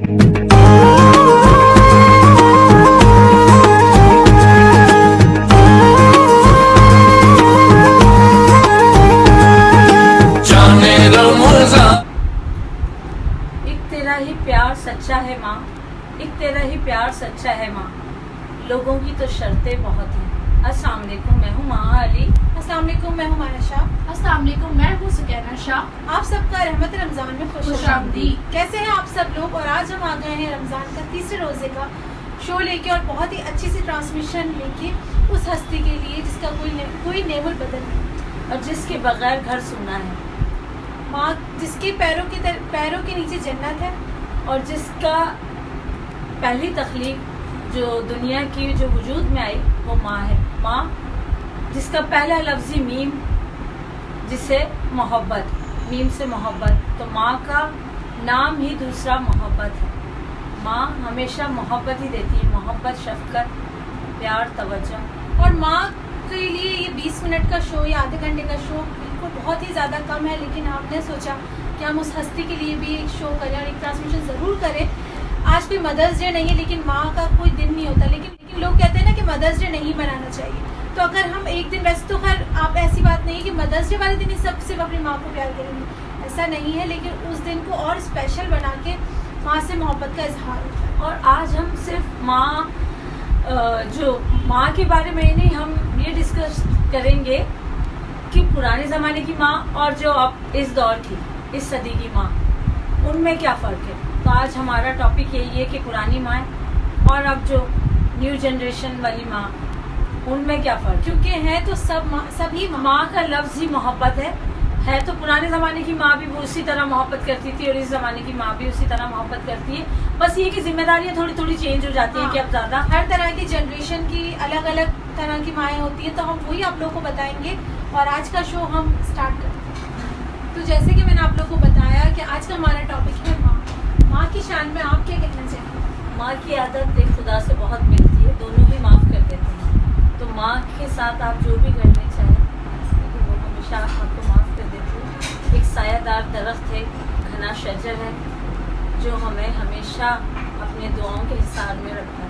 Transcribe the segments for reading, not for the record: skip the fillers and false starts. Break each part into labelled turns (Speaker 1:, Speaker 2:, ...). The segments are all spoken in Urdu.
Speaker 1: تیرا ہی پیار سچا ہے ماں، ایک تیرا ہی پیار سچا ہے ماں، لوگوں کی تو شرطیں بہت ہیں۔ السلام علیکم، میں ہوں ماں علی۔
Speaker 2: السلام علیکم، میں ہوں مانا شاہ۔
Speaker 3: السلام علیکم، میں ہوں سکینہ شاہ۔
Speaker 2: آپ سب کا رحمت رمضان میں خوش
Speaker 3: آمدید۔
Speaker 2: کیسے ہیں آپ سب لوگ؟ اور آج ہم آ گئے ہیں رمضان کا تیسرے روزے کا شو لے کے، اور بہت ہی اچھی سی ٹرانسمیشن لے کے اس ہستی کے لیے جس کا کوئی نعم البدن نہیں،
Speaker 1: اور جس کے بغیر گھر سونا ہے،
Speaker 2: ماں جس کے پیروں کے نیچے جنت ہے،
Speaker 1: اور جس کا پہلی تخلیق جو دنیا کی جو وجود میں آئی وہ ماں ہے۔ ماں جس کا پہلا لفظی میم، جسے محبت، میم سے محبت، تو ماں کا نام ہی دوسرا محبت ہے۔ ماں ہمیشہ محبت ہی دیتی ہے، محبت، شفقت، پیار، توجہ۔
Speaker 2: اور ماں کے لیے یہ 20 منٹ کا شو یا آدھے گھنٹے کا شو بالکل بہت ہی زیادہ کم ہے، لیکن آپ نے سوچا کہ ہم اس ہستی کے لیے بھی ایک شو کریں اور ایک ٹرانسمیشن ضرور کریں۔ آج کوئی مدرس ڈے نہیں ہے، لیکن ماں کا کوئی دن نہیں ہوتا، لیکن لوگ کہتے ہیں نا کہ مدرس ڈے نہیں منانا چاہیے۔ تو اگر ہم ایک دن، ویسے تو خیر آپ ایسی بات نہیں ہے کہ مدرس ڈے والے دن ہی سب صرف اپنی ماں کو پیار کریں گے، ایسا نہیں ہے، لیکن اس دن کو اور اسپیشل بنا کے ماں سے محبت کا اظہار ہوتا ہے۔
Speaker 1: اور آج ہم صرف ماں، جو ماں کے بارے میں نہیں، ہم یہ ڈسکس کریں گے کہ پرانے زمانے کی ماں اور جو اب اس دور کی، اس صدی کی ماں، ان میں کیا فرق ہے۔ تو آج ہمارا ٹاپک یہی ہے کہ پرانی ماں اور اب جو نیو جنریشن والی ماں، ان میں کیا فرق،
Speaker 2: کیونکہ ہے تو سبھی
Speaker 1: ماں کا لفظ ہی محبت ہے تو پرانے زمانے کی ماں بھی وہ اسی طرح محبت کرتی تھی، اور اس زمانے کی ماں بھی اسی طرح محبت کرتی ہے، بس یہ کہ ذمہ داریاں تھوڑی تھوڑی چینج ہو جاتی ہیں کہ اب زیادہ
Speaker 2: ہر طرح کی جنریشن کی الگ الگ طرح کی مائیں ہوتی ہیں، تو ہم وہی آپ لوگوں کو بتائیں گے، اور آج کا شو ہم سٹارٹ کرتے ہیں۔ تو جیسے کہ میں نے آپ لوگوں کو بتایا کہ آج کا ہمارا ٹاپک ہے ماں۔ ماں کی شان میں آپ کیا کہنا چاہیں گے؟
Speaker 1: ماں کی عادت ایک خدا سے بہت ملتی ہے، دونوں ہی معاف کر دیتے ہیں، تو ماں کے ساتھ آپ جو بھی کرنے چاہیں لیکن وہ ہمیشہ آپ کو معاف کر دیتی ہے۔ ایک سایہ دار درخت ہے، گھنا شجر ہے، جو ہمیں ہمیشہ اپنے دعاؤں کے حصار میں رکھتا ہے،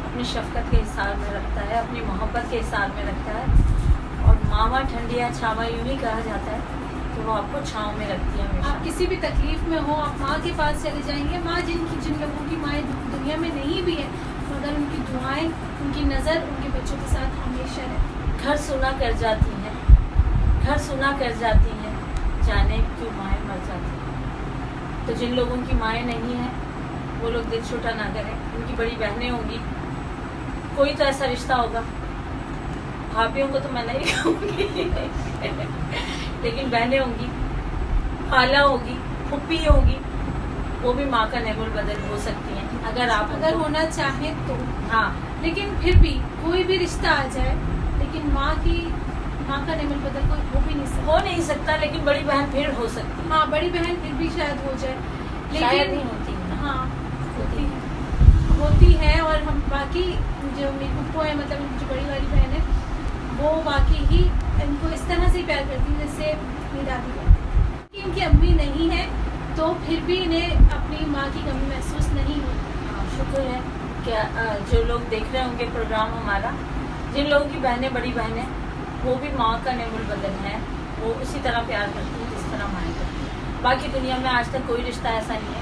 Speaker 1: اپنی شفقت کے حصار میں رکھتا ہے، اپنی محبت کے حصار میں رکھتا ہے، اور ماواں ٹھنڈیا چھاواں یوں ہی کہا جاتا ہے، تو وہ آپ کو چھاؤں میں رکھتی ہے ہمیشہ۔
Speaker 2: آپ کسی بھی تکلیف میں ہو، آپ ماں کے پاس چلے جائیں گے۔ ماں جن لوگوں کی مائیں دنیا میں نہیں بھی ہیں، مگر ان کی دعائیں، ان کی نظر ان کے بچوں کے ساتھ ہمیشہ رہتی۔
Speaker 1: گھر سونا کر جاتی ہیں، گھر سونا کر جاتی ہیں، جانے کیوں مائیں مر جاتی ہیں۔ تو جن لوگوں کی مائیں نہیں ہیں وہ لوگ دل چھوٹا نہ کریں، ان کی بڑی بہنیں ہوں گی، کوئی تو ایسا رشتہ ہوگا، بھابھیوں کو تو میں نہیں کہوں گی لیکن بہنیں ہوں گی، خالہ ہوگی، پھپھی ہوگی، وہ بھی ماں کا نعم البدل ہو سکتی ہیں
Speaker 2: اگر ہونا چاہیں تو۔
Speaker 1: ہاں،
Speaker 2: لیکن پھر بھی کوئی بھی رشتہ آ جائے، لیکن ماں کا نعم البدل کوئی
Speaker 1: ہو نہیں سکتا، لیکن بڑی بہن پھر ہو سکتی ہے۔
Speaker 2: ہاں، بڑی بہن پھر بھی شاید ہو جائے،
Speaker 1: شاید
Speaker 2: لیکن
Speaker 1: نہیں ہوتی ہے۔
Speaker 2: ہاں ہوتی ہے۔ اور ہم باقی جو میری پھپھو ہے، مطلب ان کی جو بڑی والی بہن ہے، وہ باقی ہی ان کو اس طرح سے پیار کرتی ہے جیسے میری دادی کرتی ہے۔ ان کی امی نہیں ہے تو پھر بھی انہیں اپنی ماں کی کمی محسوس نہیں ہوتی۔
Speaker 1: شکر ہے کہ جو لوگ دیکھ رہے ہوں گے پروگرام ہمارا، جن لوگوں کی بہنیں بڑی بہنیں، وہ بھی ماں کا نعم البدل ہیں، وہ اسی طرح پیار کرتی ہیں جس طرح مائیں کرتی ہیں۔ باقی دنیا میں آج تک کوئی رشتہ ایسا نہیں ہے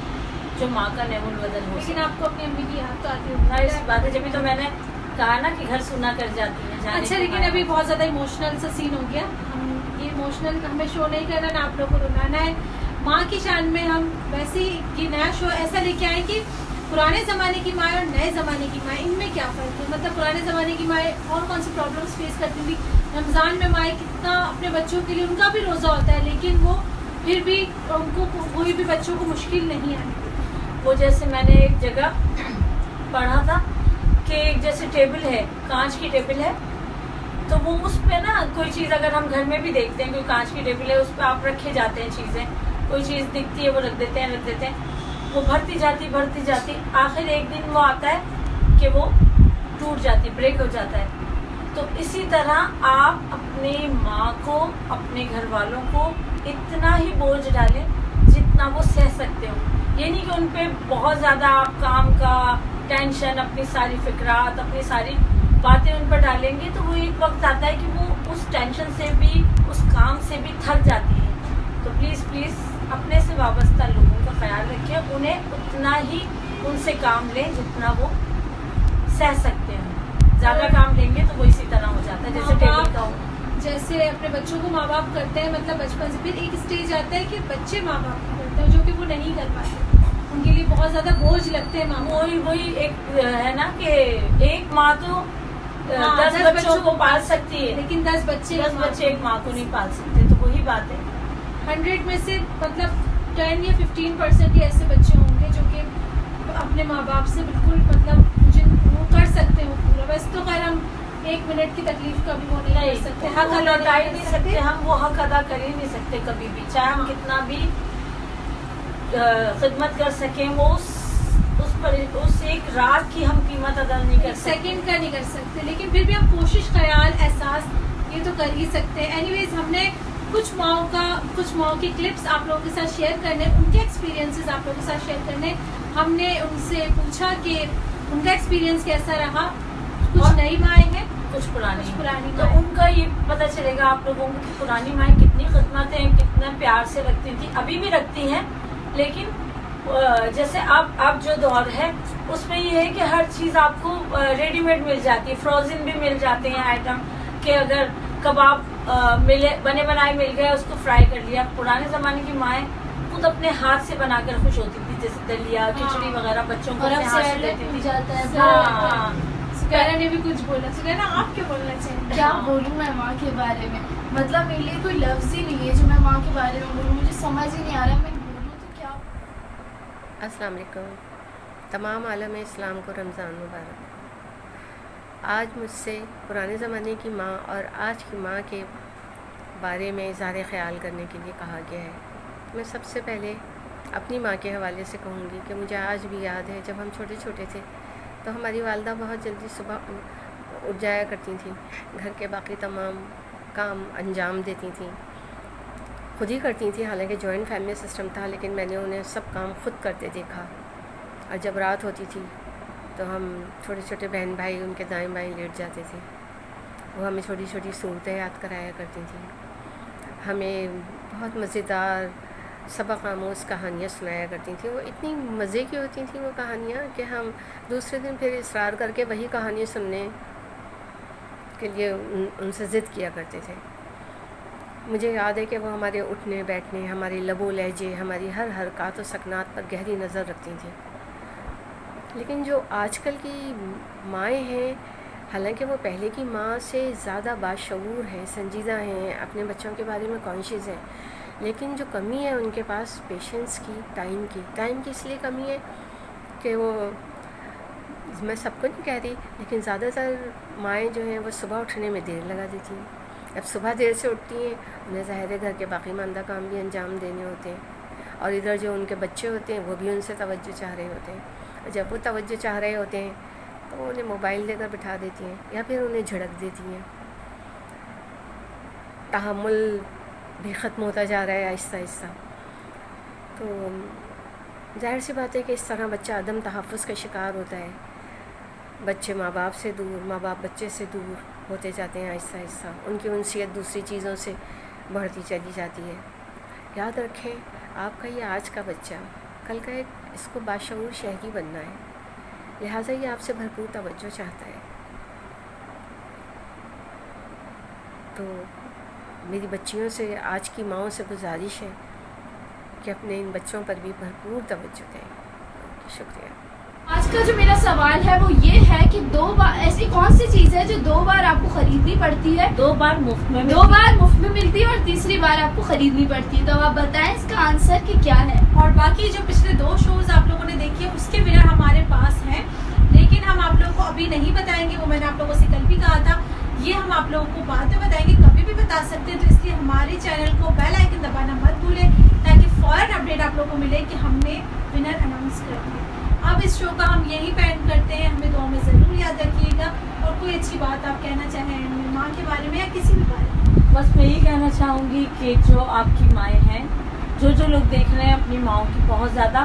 Speaker 1: جو ماں کا نعم البدل ہو
Speaker 2: لیکن
Speaker 1: سکے۔
Speaker 2: آپ کو اپنی امی کی یاد تو آتی ہوگی۔
Speaker 1: ظاہر سی بات ہے، جبھی تو میں نے کہا نا کہ گھر سونا کر جاتی ہیں، جانے
Speaker 2: اچھا،
Speaker 1: کی
Speaker 2: لیکن
Speaker 1: مائیں
Speaker 2: ابھی بہت زیادہ ایموشنل سا سین ہو گیا، ہم یہ ایموشنل ہمیں شو نہیں کرنا، نہ آپ لوگوں کو رلانا ہے۔ ماں کی شان میں ہم ویسے ہی یہ نیا شو ایسا لے کے آئے کہ پرانے زمانے کی مائیں اور نئے زمانے کی مائیں، ان میں کیا فرق ہے۔ مطلب پرانے زمانے کی مائیں اور کون سی پرابلمس فیس کرتی تھی، رمضان میں مائیں کتنا اپنے بچوں کے لیے، ان کا بھی روزہ ہوتا ہے، لیکن وہ پھر بھی ان کو کوئی بھی بچوں کو مشکل نہیں آئی۔
Speaker 1: وہ جیسے میں نے ایک جگہ پڑھا تھا کہ ایک جیسے ٹیبل ہے، کانچ کی ٹیبل ہے، تو وہ اس پہ نا کوئی چیز اگر ہم گھر میں بھی دیکھتے ہیں، کوئی کانچ کی ٹیبل ہے، اس پہ آپ رکھے جاتے ہیں چیزیں، کوئی چیز دکھتی ہے وہ رکھ دیتے ہیں، وہ بھرتی جاتی، آخر ایک دن وہ آتا ہے کہ وہ ٹوٹ جاتی، بریک ہو جاتا ہے۔ تو اسی طرح آپ اپنی ماں کو، اپنے گھر والوں کو اتنا ہی بوجھ ڈالیں جتنا وہ سہ سکتے ہو، یہ نہیں کہ ان پہ بہت زیادہ آپ کام کا ٹینشن، اپنی ساری فکرات، اپنی ساری باتیں ان پر ڈالیں گے تو وہ ایک وقت آتا ہے کہ وہ اس ٹینشن سے بھی، اس کام سے بھی تھک جاتی ہے. تو پلیز اپنے سے وابستہ لوگوں کا خیال رکھیں، انہیں اتنا ہی ان سے کام لیں جتنا وہ سہ سکتے ہیں. زیادہ کام لیں گے تو وہ اسی طرح ہو جاتا ہے جیسے ٹیبل کا ہو.
Speaker 2: جیسے اپنے بچوں کو ماں باپ کرتے ہیں، مطلب بچپن سے، پھر ایک اسٹیج آتا ہے کہ بچے ماں باپ کو کرتے ہیں جو کہ وہ نہیں کر پاتے، ان کے لیے بہت زیادہ بوجھ لگتے ہیں ماں باپ.
Speaker 1: وہی ایک ہے نا کہ ایک ماں تو 10 بچوں کو پال سکتی ہے،
Speaker 2: لیکن 10 بچے
Speaker 1: ایک ماں کو نہیں پال سکتے. تو وہی بات ہے.
Speaker 2: 100 میں سے مطلب 10 یا 15% ہی ایسے بچے ہوں گے جو کہ اپنے ماں باپ سے بالکل مطلب جن وہ کر سکتے ہیں پورا. بس تو خیر ہم 1 منٹ کی تکلیف کا بھی وہ نہیں کر سکتے، حق
Speaker 1: ہم
Speaker 2: ادا
Speaker 1: لوٹا ہی نہیں سکتے، ہم وہ حق ادا کر ہی نہیں سکتے کبھی بھی، چاہے ہم کتنا بھی خدمت کر سکیں. وہ اس ایک رات کی ہم قیمت ادا نہیں کر سکتے،
Speaker 2: سیکنڈ کا نہیں کر سکتے، لیکن پھر بھی ہم کوشش، خیال، احساس یہ تو کر ہی سکتے ہیں. اینی ویز ہم نے کچھ ماؤں کی کلپس آپ لوگوں کے ساتھ شیئر کرنے، ان کے ایکسپیرینسز آپ لوگوں کے ساتھ شیئر کرنے. ہم نے ان سے پوچھا کہ ان کا ایکسپیرینس کیسا رہا. کچھ نئی مائیں ہیں،
Speaker 1: کچھ پرانی تو
Speaker 2: مائیں.
Speaker 1: ان کا یہ پتہ چلے گا آپ لوگوں کو کہ پرانی مائیں کتنی خدمتیں کتنا پیار سے رکھتی تھی، ابھی بھی رکھتی ہیں. لیکن جیسے اب جو دور ہے اس میں یہ ہے کہ ہر چیز آپ کو ریڈی میڈ مل جاتی ہے، فروزن بھی مل جاتے ہیں آئٹم، کہ اگر کباب بنے بنائے مل گئے اس کو فرائی کر لیا. پرانے زمانے کی مائیں خود اپنے ہاتھ سے بنا کر خوش ہوتی تھی، جیسے دلیا، کھچڑی وغیرہ بچوں کو اپنے ہاتھ سے دیتی تھی.
Speaker 3: جاتا ہے.
Speaker 1: ہاں
Speaker 2: سکینہ نے بھی کچھ بولا. سکینہ آپ کیا بولنا چاہیں؟
Speaker 3: کیا بولوں میں ماں کے بارے میں، مطلب میرے لیے کوئی لفظ ہی نہیں ہے جو میں ماں کے بارے میں بولوں. مجھے سمجھ ہی نہیں آ رہا میں بولوں تو کیا.
Speaker 4: السلام علیکم. تمام عالم اسلام کو رمضان مبارک. آج مجھ سے پرانے زمانے کی ماں اور آج کی ماں کے بارے میں اظہار خیال کرنے کے لیے کہا گیا ہے. میں سب سے پہلے اپنی ماں کے حوالے سے کہوں گی کہ مجھے آج بھی یاد ہے جب ہم چھوٹے چھوٹے تھے تو ہماری والدہ بہت جلدی صبح اٹھ جایا کرتی تھیں، گھر کے باقی تمام کام انجام دیتی تھیں، خود ہی کرتی تھیں. حالانکہ جوائنٹ فیملی سسٹم تھا لیکن میں نے انہیں سب کام خود کرتے دیکھا. اور جب رات ہوتی تھی تو ہم چھوٹے چھوٹے بہن بھائی ان کے دائیں بائیں لیٹ جاتے تھے. وہ ہمیں چھوٹی چھوٹی صورتیں یاد کرایا کرتی تھیں، ہمیں بہت مزیدار سبق آموز کہانیاں سنایا کرتی تھیں. وہ اتنی مزے کی ہوتی تھیں وہ کہانیاں کہ ہم دوسرے دن پھر اصرار کر کے وہی کہانی سننے کے لیے ان سے ضد کیا کرتے تھے. مجھے یاد ہے کہ وہ ہمارے اٹھنے بیٹھنے، ہمارے لب و لہجے، ہماری ہر حرکات و سکنات پر گہری نظر رکھتی تھیں. لیکن جو آج کل کی مائیں ہیں، حالانکہ وہ پہلے کی ماں سے زیادہ باشعور ہیں، سنجیدہ ہیں، اپنے بچوں کے بارے میں کانشیس ہیں، لیکن جو کمی ہے ان کے پاس پیشنس کی، ٹائم کی اس لیے کمی ہے کہ وہ، میں سب کو نہیں کہہ رہی لیکن زیادہ تر مائیں جو ہیں وہ صبح اٹھنے میں دیر لگا دیتی ہیں. اب صبح دیر سے اٹھتی ہیں، انہیں ظاہر ہے گھر کے باقی ماندہ کام بھی انجام دینے ہوتے ہیں، اور ادھر جو ان کے بچے ہوتے ہیں وہ بھی ان سے توجہ چاہ رہے ہوتے ہیں. اور جب وہ توجہ چاہ رہے ہوتے ہیں تو انہیں موبائل دے کر بٹھا دیتی ہیں یا پھر انہیں جھڑک دیتی ہیں. تحمل بھی ختم ہوتا جا رہا ہے آہستہ آہستہ. تو ظاہر سی بات ہے کہ اس طرح بچہ عدم تحفظ کا شکار ہوتا ہے. بچے ماں باپ سے دور، ماں باپ بچے سے دور ہوتے جاتے ہیں آہستہ آہستہ. ان کی انسیت دوسری چیزوں سے بڑھتی چلی جاتی ہے. یاد رکھیں آپ کا یہ آج کا بچہ کل کا ایک اس کو باشعور شہری بننا ہے، لہٰذا یہ آپ سے بھرپور توجہ چاہتا ہے. تو میری بچیوں سے، آج کی ماؤں سے گزارش ہے کہ اپنے ان بچوں پر بھی بھرپور توجہ دیں. شکریہ.
Speaker 3: آج کا جو میرا سوال ہے وہ یہ ہے کہ 2 بار ایسی کون سی چیز ہے جو 2 بار آپ کو خریدنی پڑتی ہے،
Speaker 1: 2 بار مفت میں
Speaker 3: 2 بار مفت میں ملتی ہے اور تیسری بار آپ کو خریدنی پڑتی ہے؟ تو آپ بتائیں اس کا آنسر کہ کیا ہے.
Speaker 2: اور باقی جو پچھلے 2 شوز آپ لوگوں نے دیکھی ہے اس کے ونر ہمارے پاس ہیں، لیکن ہم آپ لوگوں کو ابھی نہیں بتائیں گے. وہ میں نے آپ لوگوں سے کل بھی کہا تھا، یہ ہم آپ لوگوں کو بعد میں بتائیں گے، کبھی بھی بتا سکتے ہیں. تو اس لیے ہمارے چینل کو بیل آئیکن دبانا مت بھولیں تاکہ فوراً اپڈیٹ آپ لوگوں کو ملے کہ ہم نے ونر اناؤنس کر دیا. اب اس شو کا ہم یہی پینڈ کرتے ہیں. ہمیں دعا میں ضرور یاد رکھیے گا. اور کوئی اچھی بات آپ کہنا چاہیں ماں کے بارے میں یا کسی بھی بارے میں؟
Speaker 1: بس میں یہی کہنا چاہوں گی کہ جو آپ کی مائیں ہیں، جو لوگ دیکھ رہے ہیں اپنی ماؤں کی بہت زیادہ